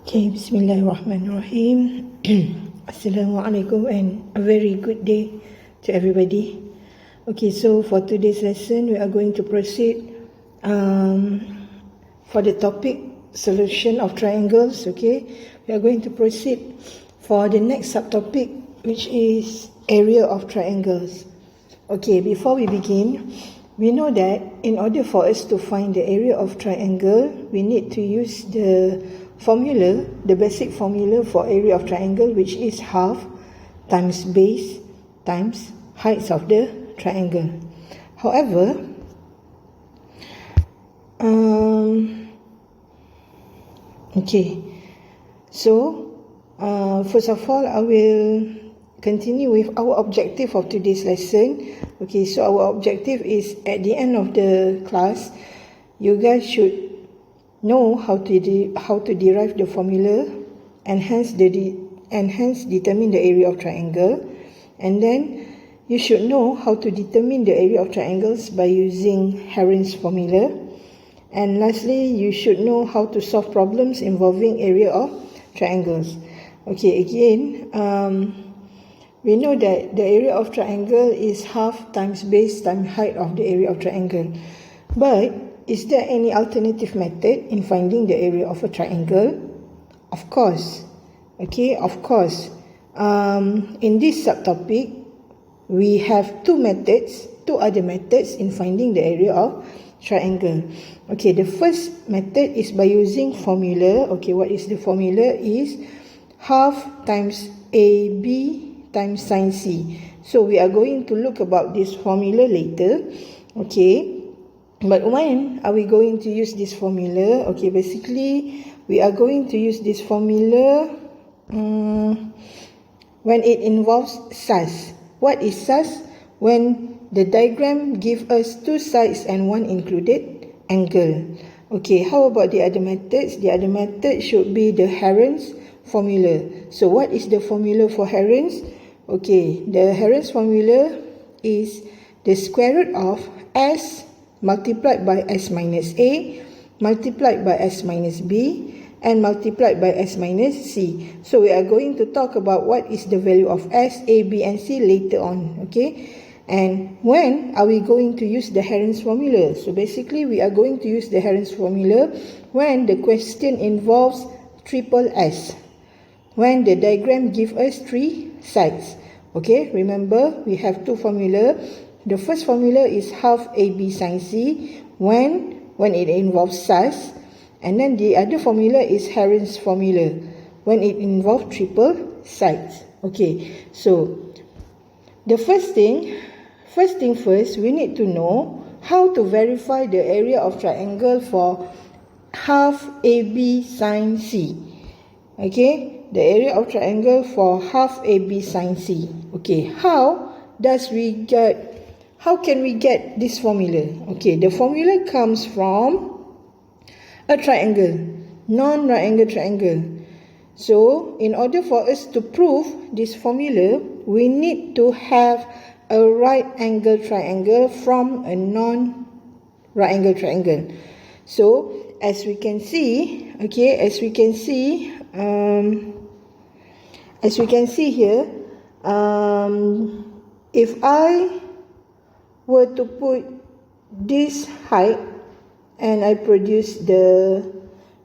Okay, Bismillahirrahmanirrahim. Assalamualaikum and a very good day to everybody. Okay, so for today's lesson, we are going to proceed for the topic solution of triangles. Okay, we are going to proceed for the next subtopic, which is area of triangles. Okay, before we begin, we know that in order for us to find the area of triangle, we need to use the formula, the basic formula for area of triangle, which is half times base times heights of the triangle. However, first of all, I will continue with our objective of today's lesson. Okay, so our objective is at the end of the class, you guys should know how to derive the formula and hence determine the area of triangle, and then you should know how to determine the area of triangles by using Heron's formula, and lastly you should know how to solve problems involving area of triangles. Okay, again, we know that the area of triangle is half times base times height of the area of triangle, but is there any alternative method in finding the area of a triangle? Of course. Okay, of course. In this subtopic, we have two other methods in finding the area of triangle. Okay, the first method is by using formula. Okay, what is the formula? Is half times AB times sin C. So we are going to look about this formula later. Okay. But when are we going to use this formula? Okay, basically, we are going to use this formula when it involves SAS. What is SAS? When the diagram gives us two sides and one included angle. Okay, how about the other methods? The other method should be the Heron's formula. So what is the formula for Heron's? Okay, the Heron's formula is the square root of S multiplied by S minus A, multiplied by S minus B, and multiplied by S minus C. So we are going to talk about what is the value of S, A, B, and C later on. Okay, and when are we going to use the Heron's formula? So basically, we are going to use the Heron's formula when the question involves triple S, when the diagram gives us three sides. Okay, remember we have two formulas. The first formula is half AB sin C when it involves SAS, and then the other formula is Heron's formula when it involves triple sides. Okay, so the first thing first, we need to know how to verify the area of triangle for half AB sin C. Okay, the area of triangle for half AB sin C. Okay, how can we get this formula? Okay, the formula comes from a triangle, non-right-angle triangle. So, in order for us to prove this formula, we need to have a right-angle triangle from a non-right-angle triangle. So, as we can see here, if I were to put this height and I produce the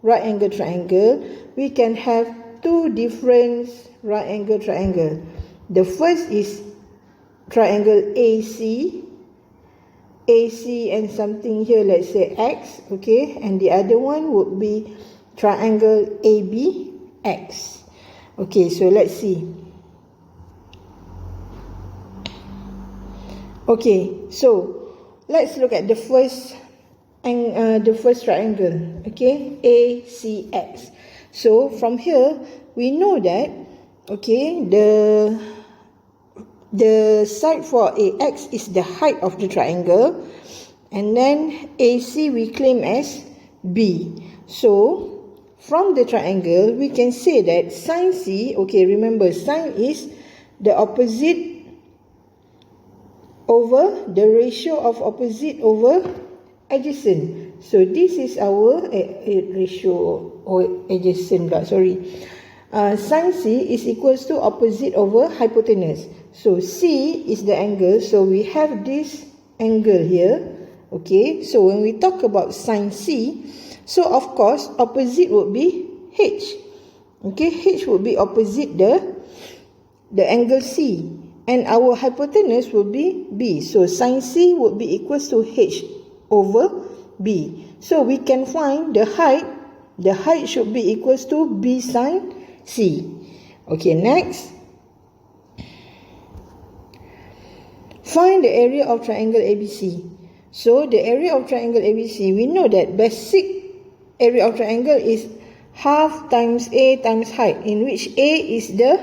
right angle triangle, we can have two different right angle triangle. The first is triangle AC and something here, let's say X, okay, and the other one would be triangle ABX. Okay, so let's see. Okay, so let's look at the first triangle, okay, ACX. So from here we know that, okay, the side for AX is the height of the triangle, and then AC we claim as B. So from the triangle we can say that sin C, okay, remember sin is the opposite over the ratio of opposite over adjacent. So this is our ratio or adjacent pula, sin C is equals to opposite over hypotenuse. So C is the angle, so we have this angle here. Okay, so when we talk about sin C, so of course opposite would be H. Okay, H would be opposite the angle C, and our hypotenuse will be B. So sin C would be equals to H over B. So we can find the height. The height should be equals to B sin C. Okay, next. Find the area of triangle ABC. So the area of triangle ABC, we know that basic area of triangle is half times A times height, in which A is the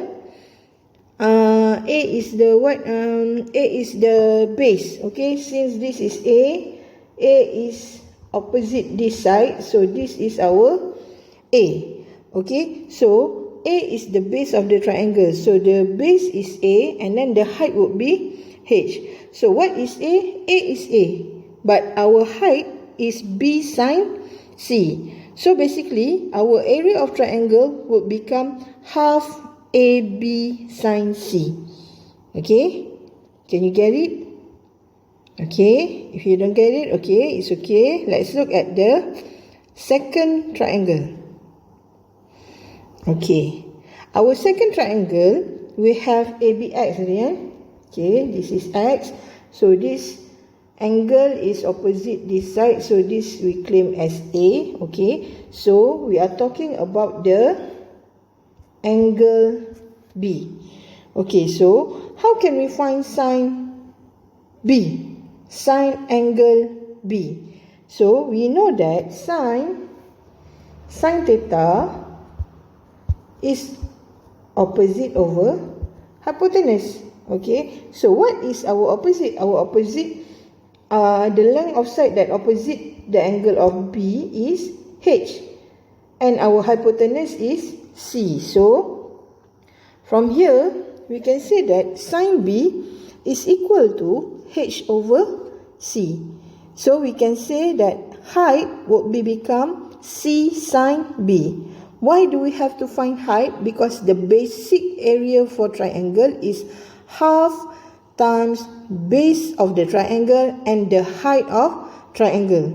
base. Okay, since this is A is opposite this side, so this is our A. Okay, so A is the base of the triangle, so the base is A, and then the height would be H. So what is A? A is A, but our height is B sin C. So basically our area of triangle would become half AB sin C. Okay, can you get it? Okay, if you don't get it, okay, it's okay. Let's look at the second triangle. Okay, our second triangle, we have ABX, okay, this is X, so this angle is opposite this side, so this we claim as A. Okay, so we are talking about the angle B. Okay, so how can we find sin B? Sin angle B. So we know that sin theta is opposite over hypotenuse. Okay, so what is our opposite? Our opposite, the length of side that opposite the angle of B is H, and our hypotenuse is C. So from here we can say that sin B is equal to H over C. So we can say that height would become C sin B. Why do we have to find height? Because the basic area for triangle is half times base of the triangle and the height of triangle.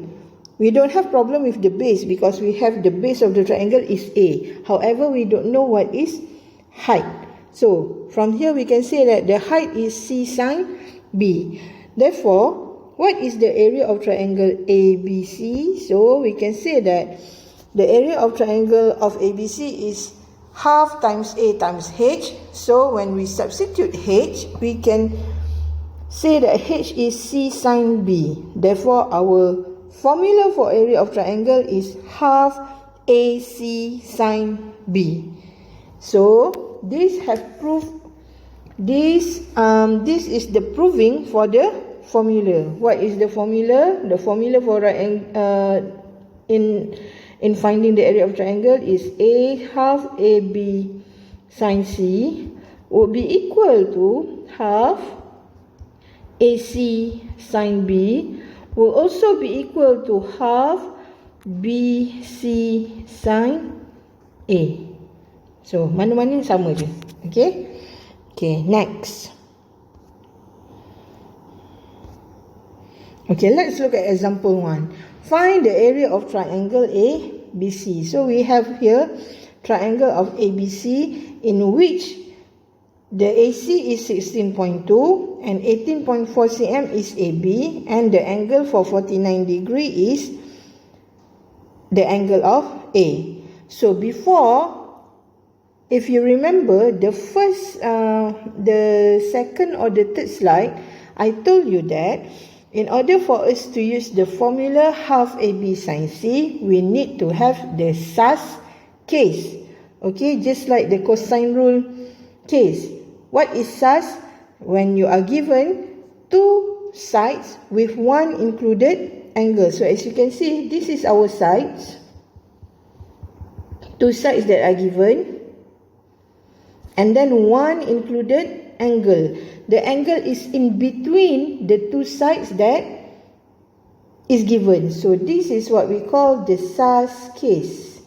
We don't have problem with the base because we have the base of the triangle is A. However, we don't know what is height. So from here we can say that the height is C sin B. Therefore, what is the area of triangle ABC? So we can say that the area of triangle of ABC is half times A times H. So when we substitute H, we can say that H is C sin B. Therefore, our formula for area of triangle is half AC sin B. So this has proved this is the proving for the formula. What is the formula? The formula for in finding the area of triangle is A half AB sin C would be equal to half AC sin B will also be equal to half BC sin A. So mana-mana sama je. Okay. Okay, next. Okay, let's look at example 1. Find the area of triangle ABC. So we have here triangle of ABC in which the AC is 16.2 and 18.4 cm is AB, and the angle for 49 degree is the angle of A. So before, if you remember the second or the third slide, I told you that in order for us to use the formula half AB sin C, we need to have the sus case. Okay, just like the cosine rule case. What is sus? When you are given two sides with one included angle. So as you can see, this is our sides. Two sides that are given. And then one included angle. The angle is in between the two sides that is given. So this is what we call the SAS case.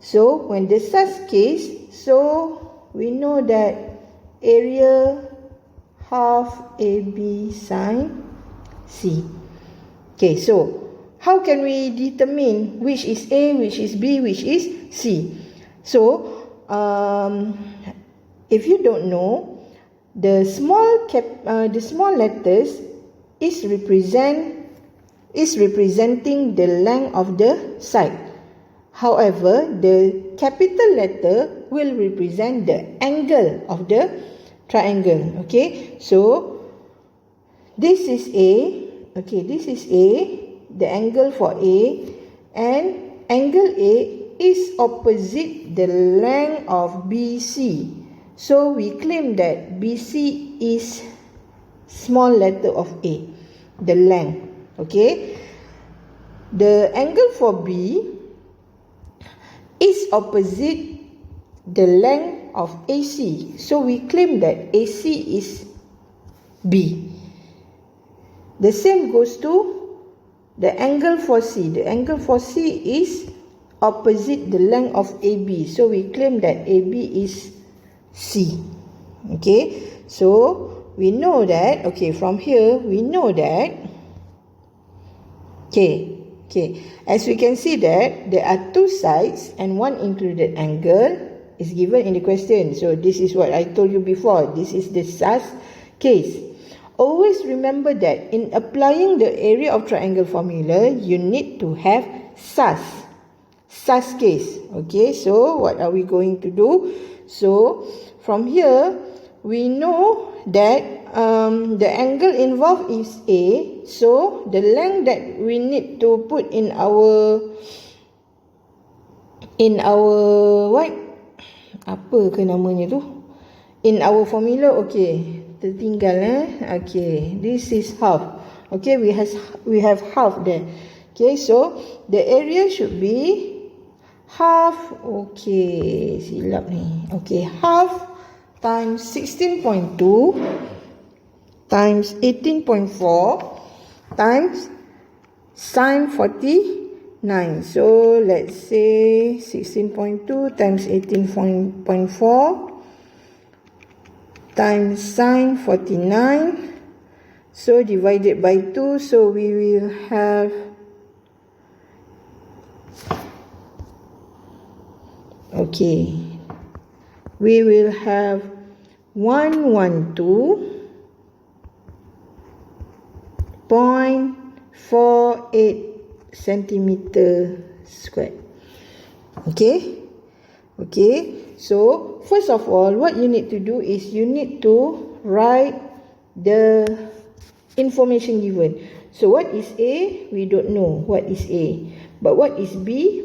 So when the SAS case, so we know that area half AB sine C. Okay, so how can we determine which is A, which is B, which is C? So if you don't know, the small letters is representing the length of the side. However, the capital letter will represent the angle of the triangle. Okay, so this is A. Okay, this is A, the angle for A, and angle A is opposite the length of BC. So we claim that BC is small letter of A, the length. Okay, the angle for B is opposite the length of AC. So we claim that AC is B. The same goes to the angle for C. The angle for C is opposite the length of AB. So we claim that AB is C. Okay, so we know that, okay, from here we know that, okay, as we can see that there are two sides and one included angle is given in the question. So this is what I told you before. This is the SAS case. Always remember that in applying the area of triangle formula, you need to have SAS case. Okay, so what are we going to do? So from here, we know that the angle involved is A. So the length that we need to put in our what? Apa ke namanya tu? In our formula, okay. Tertinggal Okay, this is half. Okay, we have half there. Okay, so the area should be half. Okay, silap ni. Okay, half times 16.2 times 18.4 times sine 49. So let's say 16.2 times 18.4 times sine 49. So divided by 2. So we will have we will have 112.48 centimeter squared. Okay, so first of all, what you need to do is you need to write the information given. So what is A? We don't know what is A. But what is B?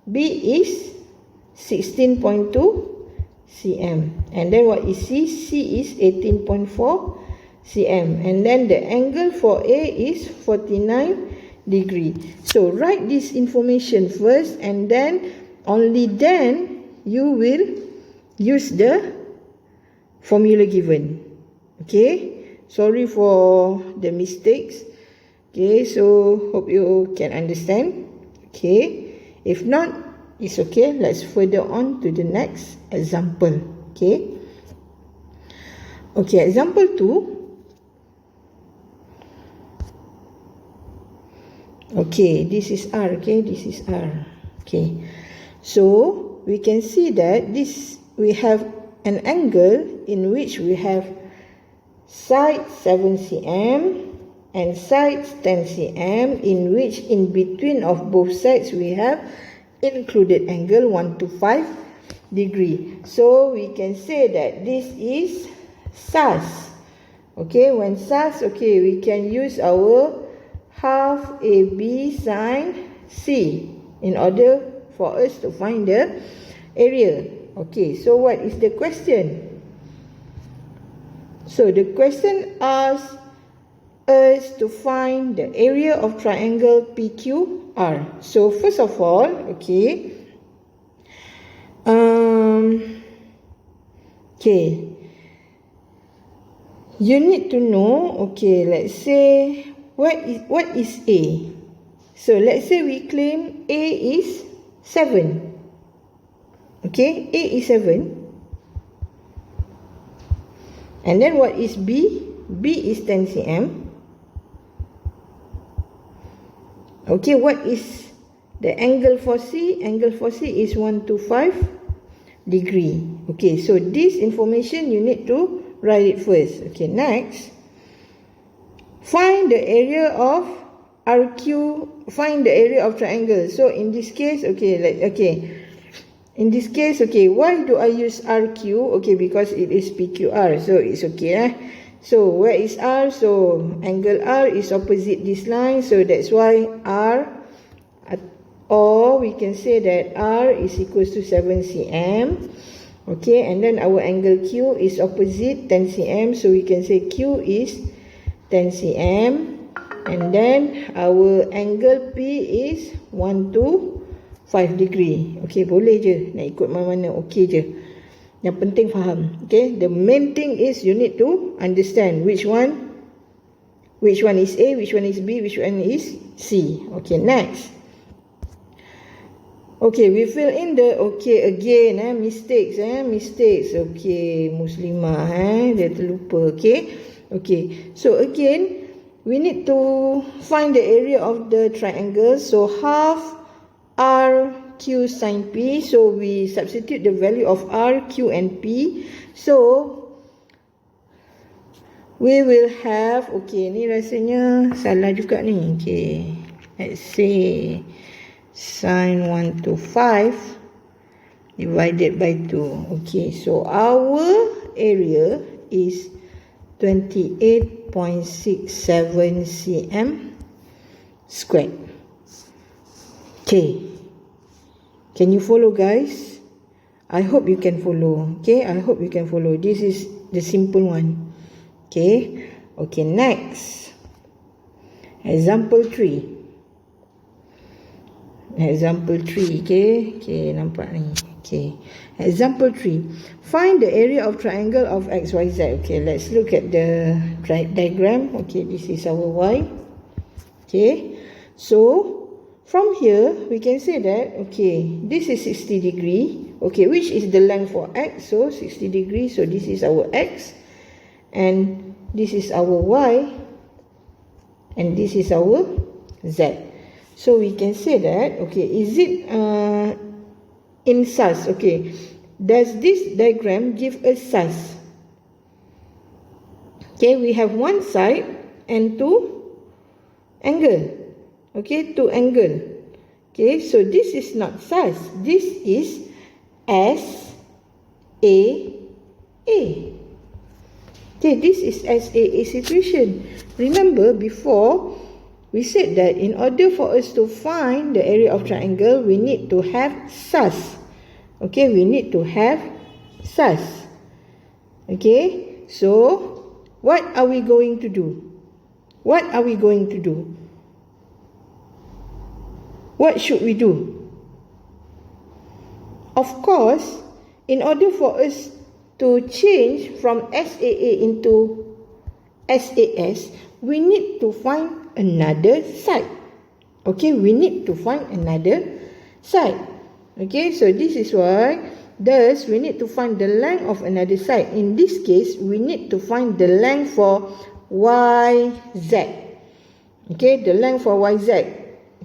B is 16.2 cm. And then what is C? C is 18.4 cm. And then the angle for A is 49 degree. So write this information first, and then only then you will use the formula given. Okay, sorry for the mistakes. Okay, so hope you can understand. Okay, if not, it's okay. Let's further on to the next example. Okay, example 2. Okay, this is R. Okay, this is R. Okay, so we can see that we have an angle in which we have side 7 cm and sides 10 cm, in which in between of both sides we have included angle 125 degree. So we can say that this is SAS. Okay, when SAS, okay, we can use our half AB sine C in order for us to find the area. Okay, so what is the question? So the question asks us to find the area of triangle PQR. So first of all, okay, you need to know, okay, let's say what is A? So let's say we claim A is 7. Okay, A is 7. And then what is B? B is 10 cm. Okay, what is the angle for C? Angle for C is 125 degree. Okay, so this information you need to write it first. Okay, next. Find the area of RQ, find the area of triangle. So in this case, in this case, why do I use RQ? Okay, because it is PQR, so it's okay. So where is R? So angle R is opposite this line, so that's why R, or we can say that R is equals to 7 cm. Okay, and then our angle Q is opposite 10 cm, so we can say Q is 10 cm. And then our angle P is 125 degree. Okay, boleh je nak ikut mana-mana, okay je. Yang penting faham. Okay, the main thing is you need to understand which one is A, which one is B, which one is C. Okay, next. Okay, we fill in the, mistakes. Okay, Muslimah, dia terlupa. Okay, so again, we need to find the area of the triangle. So half RQ sin P. So we substitute the value of R, Q and P. So we will have, okay, ni rasanya salah juga ni. Okay, let's say sin 125 divided by 2. Okay, so our area is 28.67 cm squared. Okay, can you follow, guys? I hope you can follow. Okay, I hope you can follow. This is the simple one. Okay, next, example 3. Example 3, okay, nampak ni. Okay, example 3. Find the area of triangle of XYZ. Okay, let's look at the diagram. Okay, this is our Y. Okay, so from here we can say that, okay, this is 60 degree. Okay, which is the length for X? So 60 degree. So this is our X, and this is our Y, and this is our Z. So we can say that, okay, is it in SAS? Okay, does this diagram give us SAS? Okay, we have one side and two angle. Okay, two angle. Okay, so this is not SAS. This is SAA. Okay, this is SAA situation. Remember before, we said that in order for us to find the area of triangle, we need to have SAS. Okay, we need to have SAS. Okay, so what are we going to do? What are we going to do? What should we do? Of course, in order for us to change from SAA into SAS, we need to find another side. Okay, we need to find another side. Okay, so this is why, thus we need to find the length of another side. In this case, we need to find the length for YZ. Okay, the length for YZ.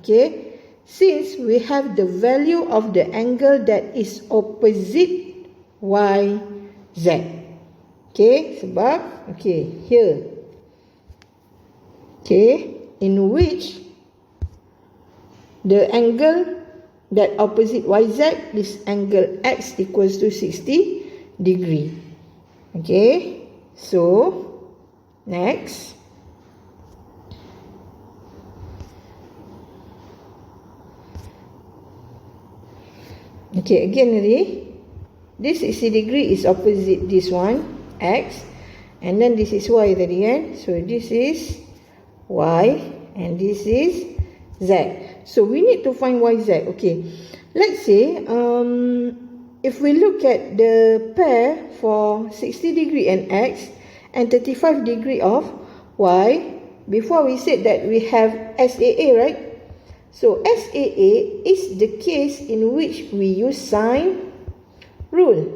Okay, since we have the value of the angle that is opposite YZ. Okay, sebab, okay, here. Okay, in which the angle that opposite YZ is angle X equals to 60 degree. Okay, so next. Okay, again this 60 degree is opposite this one, X, and then this is Y tadi kan. So this is Y and this is Z. So we need to find YZ. Okay, let's say if we look at the pair for 60 degree and X and 35 degree of Y, before we said that we have SAA, right? So SAA is the case in which we use sine rule.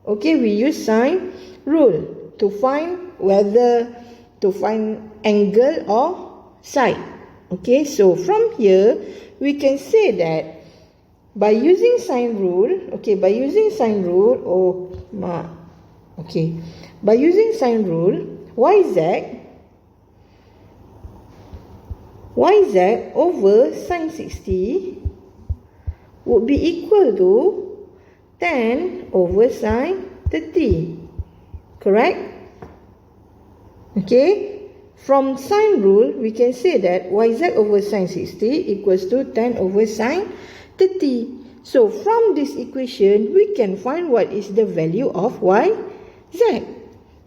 Okay, we use sine rule to find angle or side. Okay, so from here we can say that by using sine rule, by using sine rule, yz over sine 60 would be equal to tan over sine 30. Correct? Okay, from sine rule we can say that yz over sine 60 equals to tan over sine 30. So from this equation we can find what is the value of yz.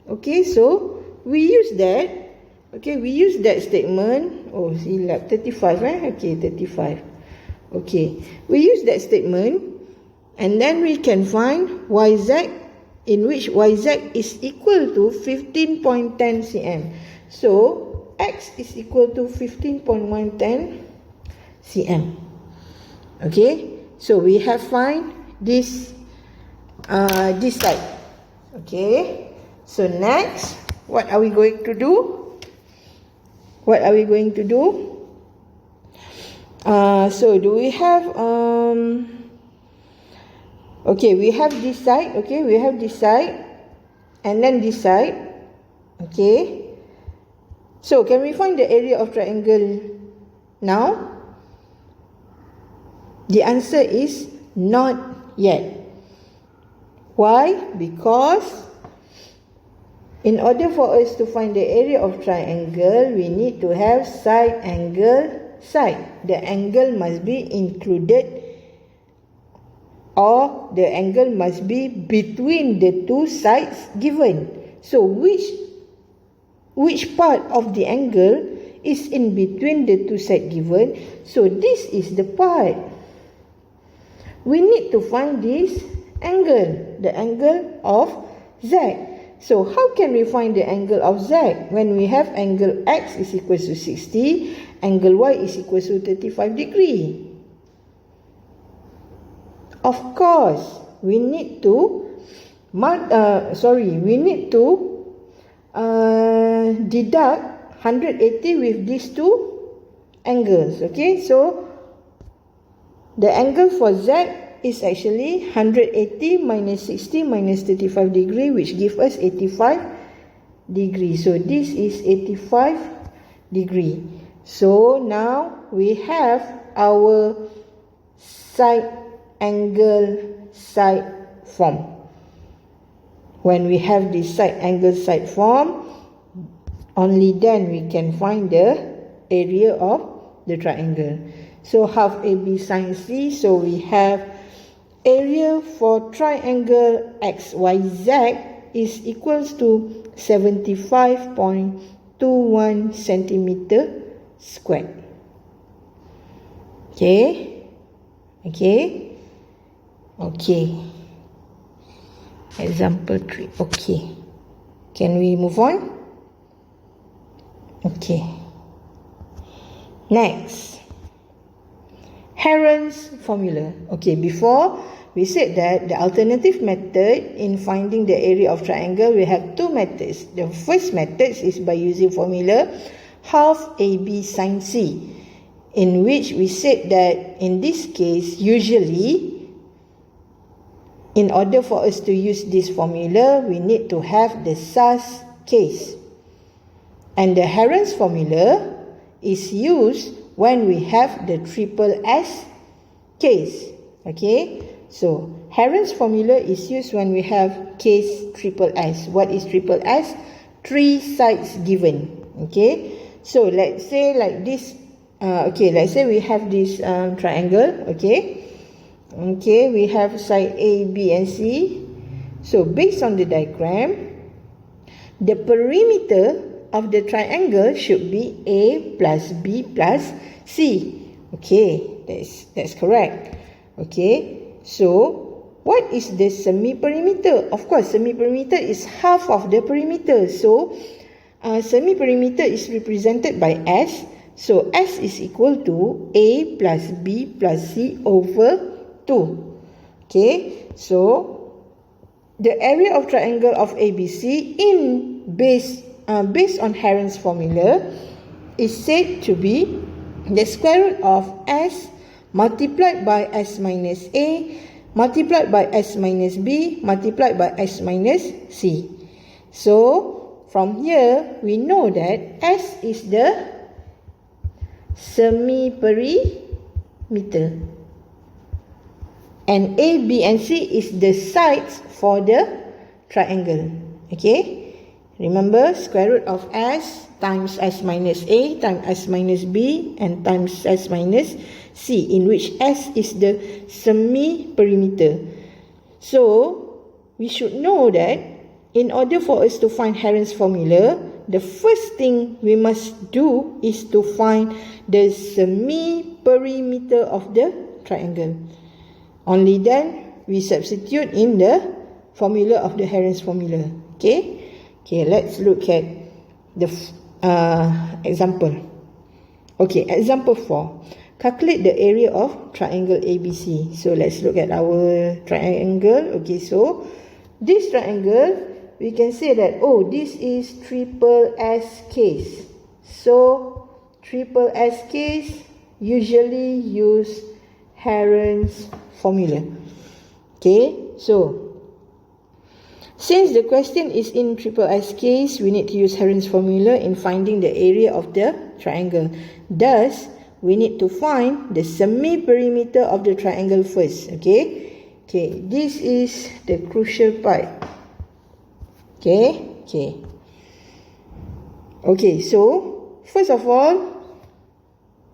Okay, so we use that. Okay, we use that statement. Oh, silap, 35 Okay, 35. Okay, we use that statement and then we can find yz, in which yz is equal to 15.10 cm. So x is equal to 15.110 cm. Okay, so we have find this side. Okay, so next, what are we going to do? So do we have we have this side. Okay, we have this side and then this side. Okay, so can we find the area of triangle now? The answer is not yet. Why? Because in order for us to find the area of triangle, we need to have side angle side. The angle must be included, or the angle must be between the two sides given. So which part of the angle is in between the two sides given? So this is the part. We need to find this angle, the angle of Z. So how can we find the angle of Z when we have angle X is equal to 60, angle Y is equal to 35 degree? Of course, we need to deduct 180 with these two angles. Okay, so the angle for Z is actually 180 minus 60 minus 35 degree, which gives us 85 degree. So this is 85 degree. So now we have our side angle side form. When we have this side angle side form, only then we can find the area of the triangle. So half AB sine C, so we have area for triangle XYZ is equals to 75.21 centimeter squared. Okay. Example 3. Okay. Can we move on? Okay. Next. Heron's formula. Okay, before we said that the alternative method in finding the area of triangle, we have two methods. The first method is by using formula half AB sine C, in which we said that in this case, usually, in order for us to use this formula, we need to have the sus case. And the Heron's formula is used when we have the triple S case. Okay, so Heron's formula is used when we have case triple S. What is triple S? 3 sides given. Okay, so let's say like this. Let's say we have this triangle. Okay, we have side A, B and C. So based on the diagram, the perimeter of the triangle should be A plus B plus C. Okay, that's correct. Okay, so what is the semi-perimeter? Of course, semi-perimeter is half of the perimeter. So semi-perimeter is represented by S. So S is equal to A plus B plus C over 2. Okay, so the area of triangle of ABC based on Heron's formula is said to be the square root of S multiplied by S minus A multiplied by S minus B multiplied by S minus C. So from here we know that S is the semi-perimeter and A, B and C is the sides for the triangle. Okay, remember square root of S times S minus A times S minus B and times S minus C, in which S is the semi-perimeter. So we should know that in order for us to find Heron's formula, the first thing we must do is to find the semi-perimeter of the triangle. Only then we substitute in the formula of the Heron's formula. Okay, let's look at the example. Okay, example 4. Calculate the area of triangle ABC. So let's look at our triangle. Okay, so this triangle, we can say that, oh, this is triple S case. So triple S case usually use Heron's formula. Okay, so since the question is in triple S case, we need to use Heron's formula in finding the area of the triangle. Thus, we need to find the semi-perimeter of the triangle first. Okay, this is the crucial part. Okay, so first of all,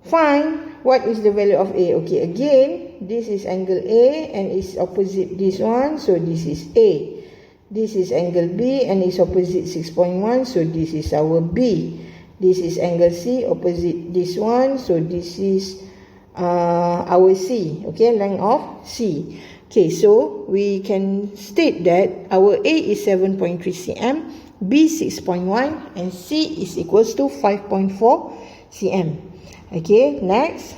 find what is the value of A. Okay, again, this is angle A and it's opposite this one, so this is A. This is angle B and it's opposite 6.1, so this is our B. This is angle C opposite this one, so this is our C. Okay, length of C. Okay, so we can state that our A is 7.3 cm, B 6.1 and C is equals to 5.4 cm. Okay, next.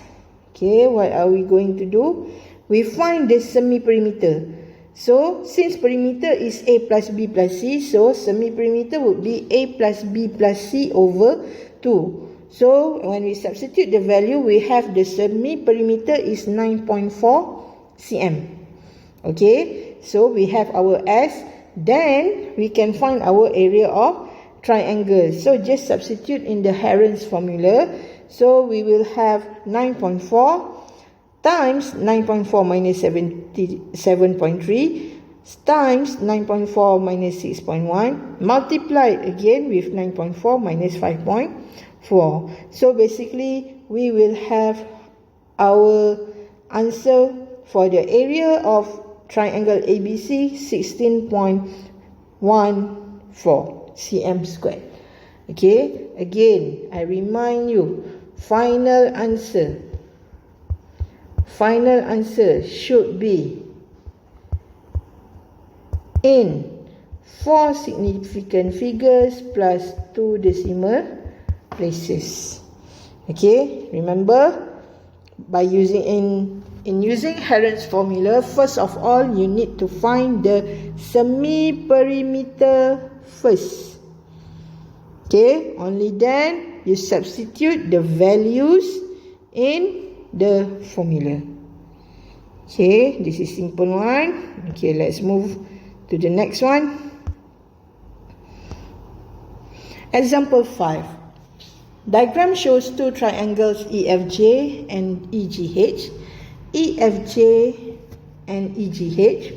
Okay, what are we going to do? We find the semi-perimeter. So, since perimeter is A plus B plus C, so semi-perimeter would be A plus B plus C over 2. So, when we substitute the value, we have the semi-perimeter is 9.4 cm. Okay, so we have our S. Then, we can find our area of triangle. So, just substitute in the Heron's formula. So, we will have 9.4 times 9.4 minus 7.3 times 9.4 minus 6.1 multiplied again with 9.4 minus 5.4. So basically we will have our answer for the area of triangle ABC 16.14 cm squared. Okay, again I remind you, final answer should be in 4 significant figures plus 2 decimal places. Okay, remember, by using using Heron's formula, first of all you need to find the semi-perimeter first. Okay, only then you substitute the values in the formula. Okay, this is simple one. Okay, let's move to the next one. Example 5. Diagram shows two triangles EFJ and EGH. EFJ and EGH.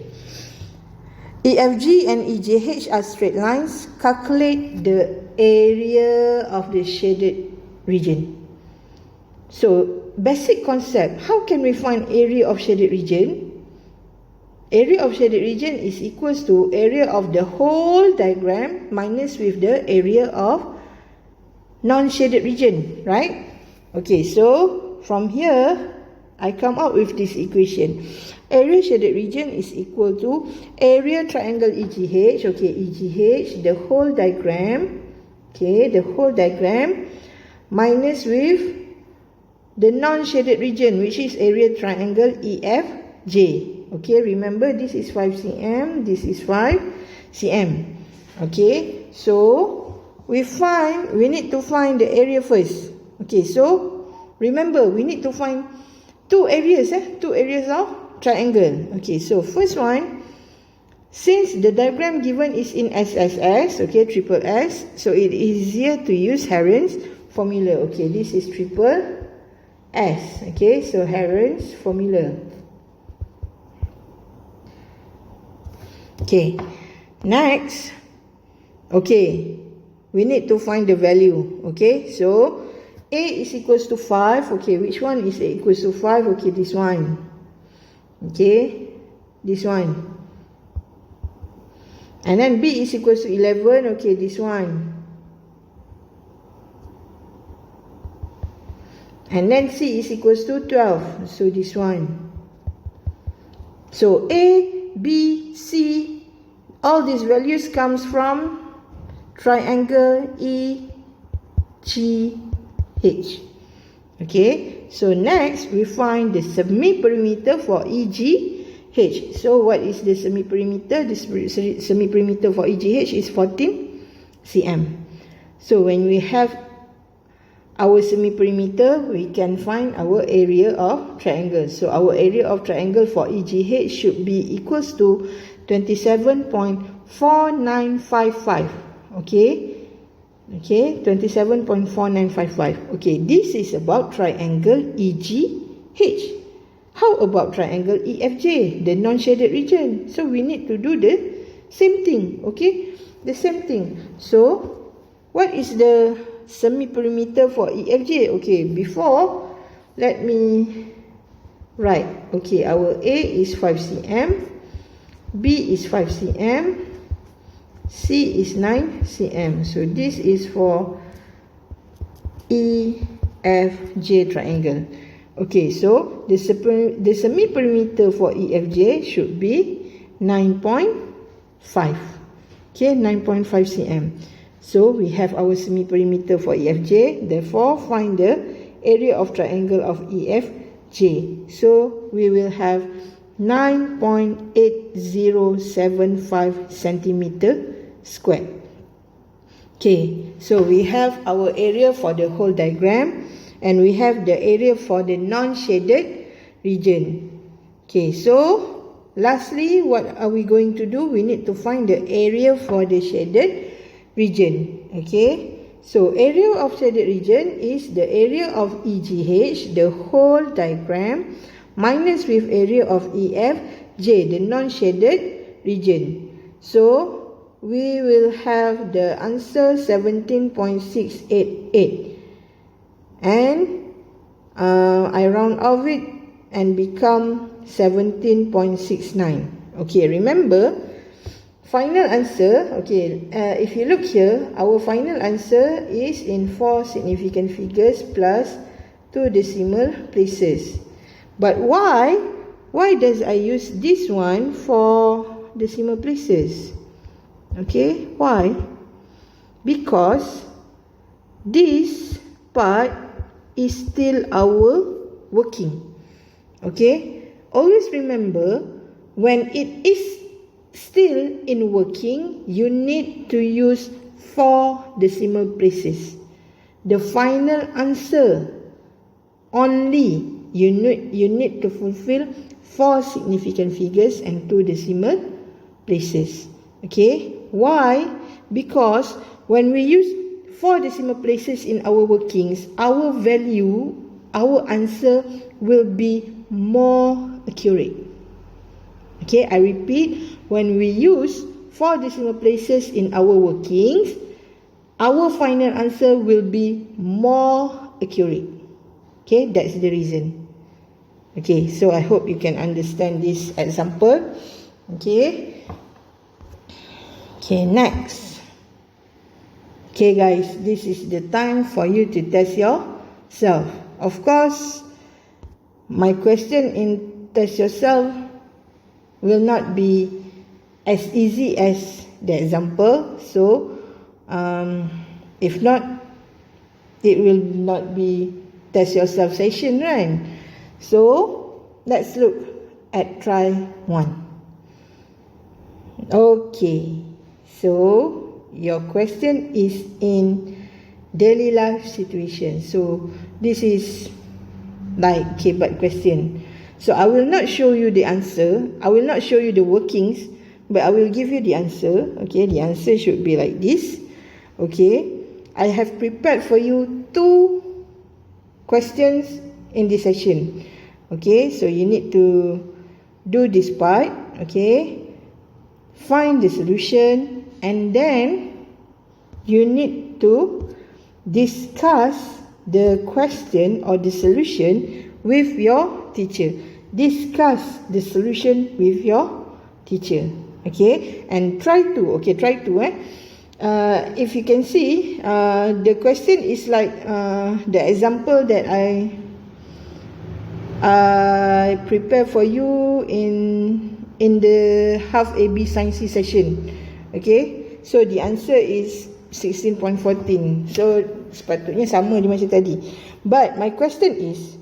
EFG and EGH are straight lines. Calculate the area of the shaded region. So, basic concept, how can we find area of shaded region? Area of shaded region is equals to area of the whole diagram minus with the area of non-shaded region, right? Okay, so from here, I come up with this equation. Area shaded region is equal to area triangle EGH, okay, EGH, the whole diagram Okay, the whole diagram minus with the non-shaded region, which is area triangle EFJ. Okay, remember this is 5 cm, this is 5 cm. Okay, so we need to find the area first. Okay, so remember we need to find two areas of triangle. Okay, so first one, since the diagram given is in SSS, okay, triple S, so it is easier to use Heron's formula. Okay, this is triple S. Okay, so Heron's formula. Okay, next, okay, we need to find the value. Okay, so A is equals to 5. Okay, which one is A equals to 5? Okay, this one. Okay, this one. And then B is equals to 11. Okay, this one. And then C is equals to 12. So this one. So A, B, C, all these values comes from triangle EGH. Okay, so next we find the semi-perimeter for EGH. So what is the semi-perimeter? The semi-perimeter for EGH is 14 cm. So when we have our semi-perimeter, we can find our area of triangle. So our area of triangle for EGH should be equals to 27.4955. Okay, 27.4955. Okay, this is about triangle EGH. How about triangle EFJ, the non-shaded region? So we need to do the same thing. Okay, the same thing. So what is the semi-perimeter for EFJ? Okay, before, let me write. Okay, our A is 5 cm, B is 5 cm, C is 9 cm. So this is for EFJ triangle. Okay, so the semi-perimeter for EFJ should be 9.5. Okay, 9.5 cm. So we have our semi-perimeter for EFJ. Therefore, find the area of triangle of EFJ. So we will have 9.8075 centimeter squared. Okay, so we have our area for the whole diagram, and we have the area for the non-shaded region. Okay, so lastly, what are we going to do? We need to find the area for the shaded region. Okay, so area of shaded region is the area of EGH, the whole diagram, minus with area of EFJ, the non-shaded region. So we will have the answer 17.688. And I round off it and become 17.69. Okay, remember, final answer, okay, if you look here, our final answer is in 4 significant figures plus 2 decimal places. But why does I use this one for decimal places? Okay, why? Because this part is still our working. Okay, always remember, when it is still in working, you need to use 4 decimal places. The final answer only, you need to fulfill 4 significant figures and 2 decimal places. Okay, why? Because when we use 4 decimal places in our workings, our value, our answer will be more accurate. Okay, I repeat, when we use 4 decimal places in our workings, our final answer will be more accurate. Okay, that's the reason. Okay, so I hope you can understand this example. Okay. Okay, next. Okay guys, this is the time for you to test yourself. Of course, my question in test yourself will not be as easy as the example. So, If not, it will not be test yourself session, right? So let's look at try 1. Okay, so your question is in daily life situation. So this is like K-but question. So I will not show you the answer, I will not show you the workings, but I will give you the answer. Okay, the answer should be like this. Okay, I have prepared for you 2 questions in this session. Okay, so you need to do this part. Okay, find the solution, and then you need to discuss the question or the solution with your teacher. Discuss the solution with your teacher. Okay, and try to. If you can see, the question is like the example that I prepare for you in the half AB Science session. Okay, so the answer is 16.14. So sepatutnya sama je macam tadi. But my question is,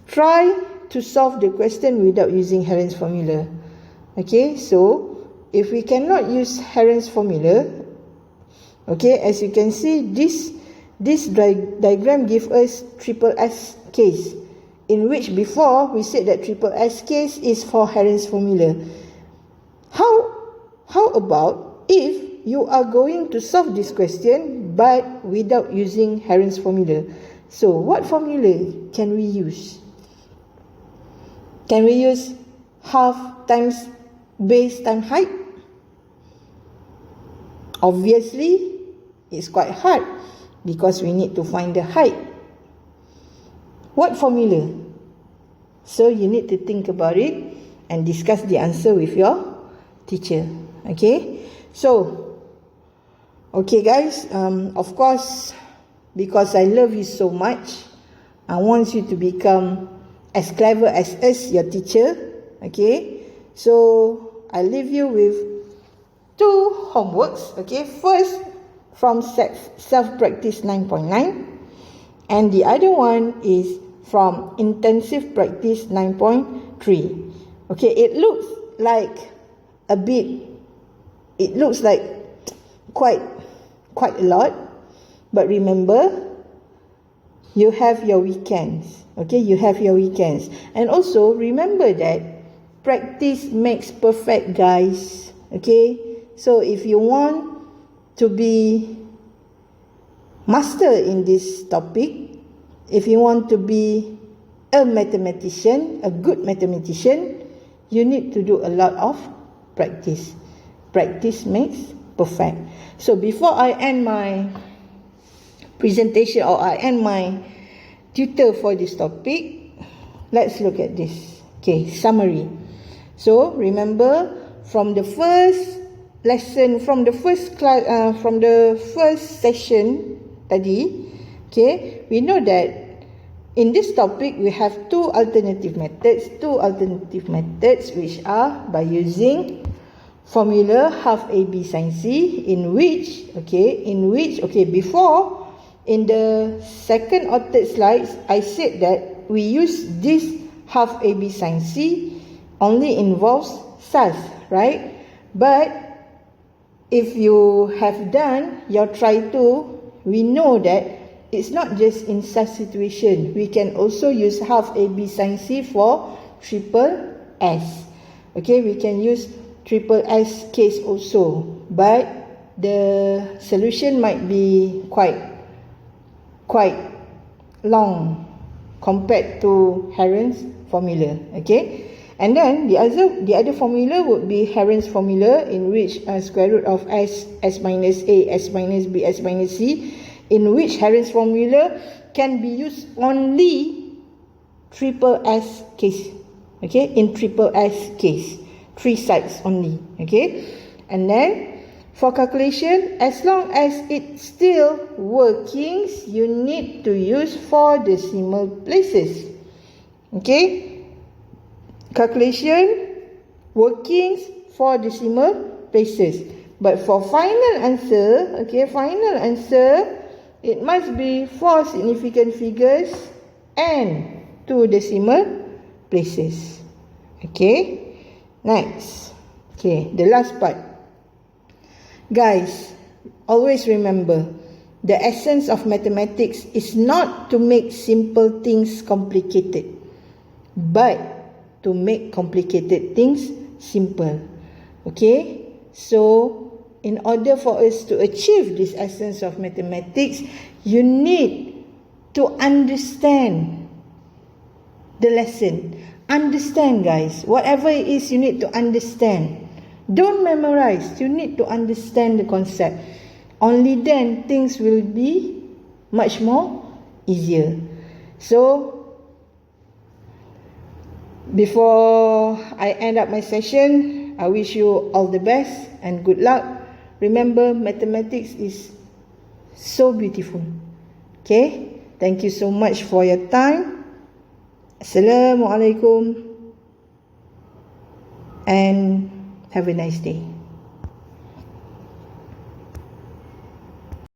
try to solve the question without using Heron's formula. Okay, so if we cannot use Heron's formula, okay, as you can see, this diagram gives us triple S case, in which before we said that triple S case is for Heron's formula. How about if you are going to solve this question but without using Heron's formula? So what formula can we use? Can we use half times base times height? Obviously, it's quite hard because we need to find the height. What formula? So you need to think about it and discuss the answer with your teacher. Okay, so okay guys, of course, because I love you so much, I want you to become as clever as us, your teacher. Okay, so I leave you with 2 homeworks. Okay, first from self-practice 9.9, and the other one is from intensive practice 9.3. Okay, it looks like quite a lot, but remember, you have your weekends. Okay, you have your weekends. And also remember that practice makes perfect, guys. Okay, so if you want to be master in this topic, if you want to be a mathematician, a good mathematician, you need to do a lot of practice. Practice makes perfect. So before I end my presentation, or I end my tutor for this topic, let's look at this. Okay, summary. So remember, from the first lesson, from the first class, from the first session tadi, okay, we know that in this topic we have 2 alternative methods. 2 alternative methods, which are by using formula half AB sin C, in which before, in the second or third slides, I said that we use this half AB sin C only involves SAS, right? But if you have done your try to, we know that it's not just in such situation. We can also use half AB sin C for triple S. Okay, we can use triple S case also, but the solution might be quite long compared to Heron's formula. Okay, and then the other formula would be Heron's formula, in which square root of s minus a, s minus b, s minus c, in which Heron's formula can be used only triple S case. Okay, in triple S case, 3 sides only. Okay, and then for calculation, as long as it's still workings, you need to use 4 decimal places. Okay, calculation, workings, 4 decimal places. But for final answer, okay, final answer, it must be 4 significant figures and 2 decimal places. Okay, next. Okay, the last part. Guys, always remember, the essence of mathematics is not to make simple things complicated, but to make complicated things simple. Okay, so in order for us to achieve this essence of mathematics, you need to understand the lesson. Understand, guys. Whatever it is, you need to understand. Don't memorize. You need to understand the concept. Only then things will be much more easier. So, before I end up my session, I wish you all the best and good luck. Remember, mathematics is so beautiful. Okay? Thank you so much for your time. Assalamualaikum. And have a nice day.